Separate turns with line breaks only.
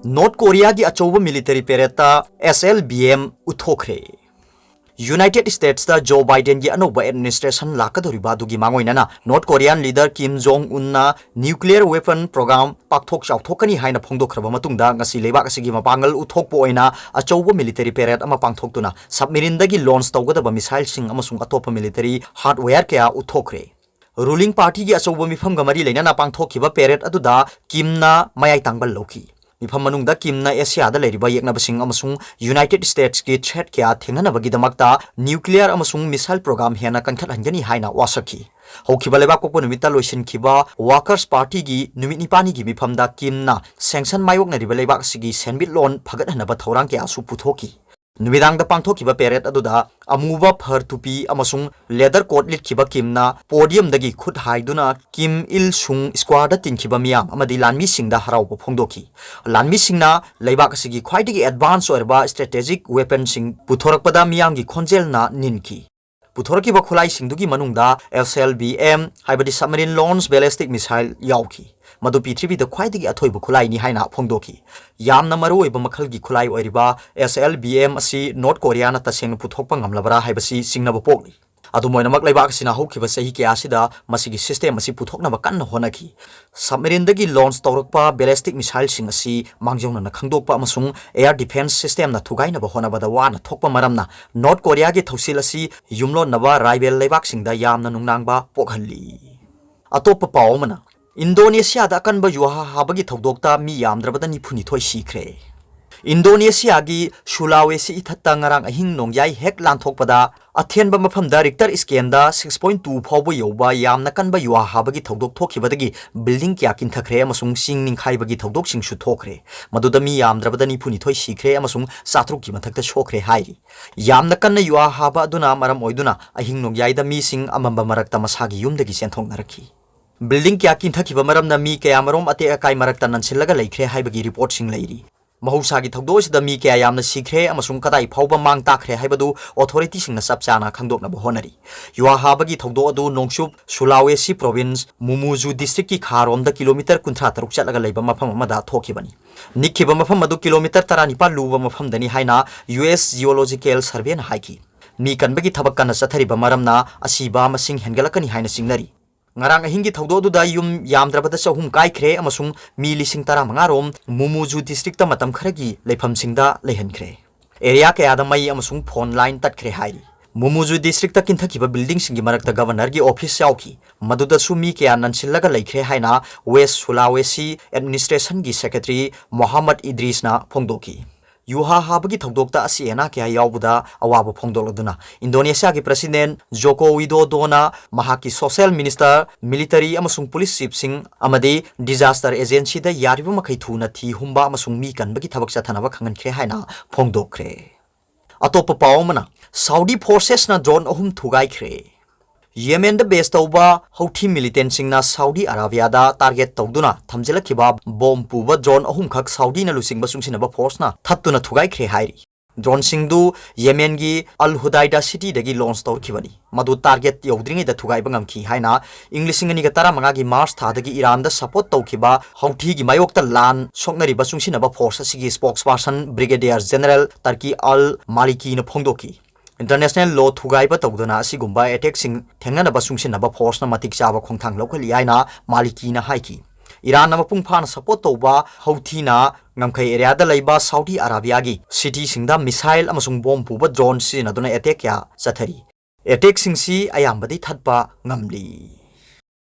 North Korea gi achouba military pereta SLBM uthokre. United States da Joe Biden gi anoba administration lakadoriba dugi mangoinana North Korean leader Kim Jong Un na nuclear weapon program pakthok chawthokani haina phongdokhraba matungda ngasi leibak asigi mapangal uthokpo oina achouba military parade ama pangthoktuna submarine dagi launch tawgadaba missile sing amasung atopa military hardware kya uthokre. Ruling party gi achouba mifam gamari leinana pangthokhiba parade aduda Kimna mayai tangbal loki. Mifam manungda Kimna Asia da leiriba yeknabasing amasung United States ki threat kya thenganabagidamagta nuclear amasung missile program hena kankhathanjani haina wasaki. Hokiba leba kokpo numita loisin kiba Workers Party gi numit nipani gi mifamda Kimna sanction mayok na riba leba sigi senbit loan phagathanaba thorang kya su puthoki. Numidang da pangthokiba parade aduda amuba phar tupi amasung leather coat litkiba Kimna podium dagi khut haiduna Kim Il Sung squad da tinkiba miyam amadi lanmi singda harauba phongdoki. Lanmi singna leibak asigi khwaidagi advance orba strategic weapon sing puthorakpada miyam gi khonjel na ninki. Puthorakiba khulai singdugi manungda SLBM haibadi submarine launch ballistic missile yauki. Madu P3B the Quaidi Atoibu Kulai ni Haina Pongdoki. Yam Namaru Bamakhalgi Kulai Oriba, SLBM asi North Korea na taseng puthokpangam labara haibasi singnaba pokli. Adu moinamak laibak sina hokiba sahi ke asida masigi system asi puthoknaba kanna honaki. Submarine dagi launch tawrakpa ballistic missile sing asi mangjongna na khangdokpa amasung air defense system na thugainaba honabada wana thokpa maramna North Korea gi thausil asi yumlon naba rival laibak singda yamna nungnangba pokhalli. Atopa pawmana Indonesia da akan ba yuha habagi thogdokta mi yamdrabada nipuni thoi sikre. Indonesia gi Sulawesi ithatta ngarang ahing nongyai hek lanthokpada athenba mafamda Richter scale da 6.2 phawbo yoba yamna kanba yuha habagi thogdok thokhibadagi building kya kin thakre amasung sing ningkhaibagi thogdok sing su thokre. Maduda mi yamdrabada nipuni thoi sikre amasung satruk ki mathakta shokre hairi. Yamna kanna yuha haba aduna maram oiduna ahing nongyai da mi sing amamba marakta masagi yumdagi senthong naraki. Building kya kin thakiba maramna mi kaya marom ate akai marakta nansillaga leikre haibagi report sing leiri. Mahusagi thogdosida mi kaya yamna sikre amasung kadai phawba mang takre haibadu authority singna sapchana khangdokna honari. Yuha habagi thogdo adu Nongsup Sulawesi province Mumuju district ki kharomda kilometer 13 chatlaga leiba mafam amada thokibani. Nikhiba mafam adu kilometer 19 luba mafam dani haina US Geological Survey na haiki. Mi kanbagi thabak kana chathariba maramna asiba masing hengalakani haina singnari. Ngarang ahingi thogdo da yum yamdrabada chahum kai khre amasung mi lising tara mangarom Mumuju district ta matam kharagi leifam singda lehankre. Area kaya da mai amasung phone line tat khre hairi. Mumuju district ta kinthakiba building singi marakta governor gi office yauki. Maduda su mi kaya nansillaga leikre haina West Sulawesi administration gi secretary Muhammad Idris na phongdoki. Yuha habagi thogdokta asiena kya yaubuda awaba phongdoloduna Indonesia ki president Joko Widodo na mahaki social minister military amasung police chief sing amadi disaster agency da yariba makai thuna thi humba amasung mi kanbagi thabak chathanaba khangankhre haina phongdokre. Atopa pawmana Saudi forces na drone ahum thugai khre. Yemen da base tauba Houthi militant singna Saudi Arabia da target tawduna thamjelakiba bomb puba drone ahum khak Saudi na lusingba sungsinaba force na thattuna thugai khre hairi. Drone singdu Yemen gi Al Hudaida city dagi launch tawkibani. Madu target yawdringi da thugai bangam ki haina English singani ga tara manga gi March tha dagi Iran da support tawkiba Houthi gi mayokta lan soknari ba sungsinaba force sigi spokesperson Brigadier General Turki Al Maliki na phongdoki. International law thugaiba tawduna asigumba attack sing thenganaba sungsinaba force na matik chaba khongthang lokhali aina Maliki na haiki. Iran na mapung phana support tawba Houthi na ngamkhai area da leiba Saudi Arabia gi city singda missile amasung bomb puba drone sinaduna attack ya chathari. Attack sing si ayambadi thatpa ngamli.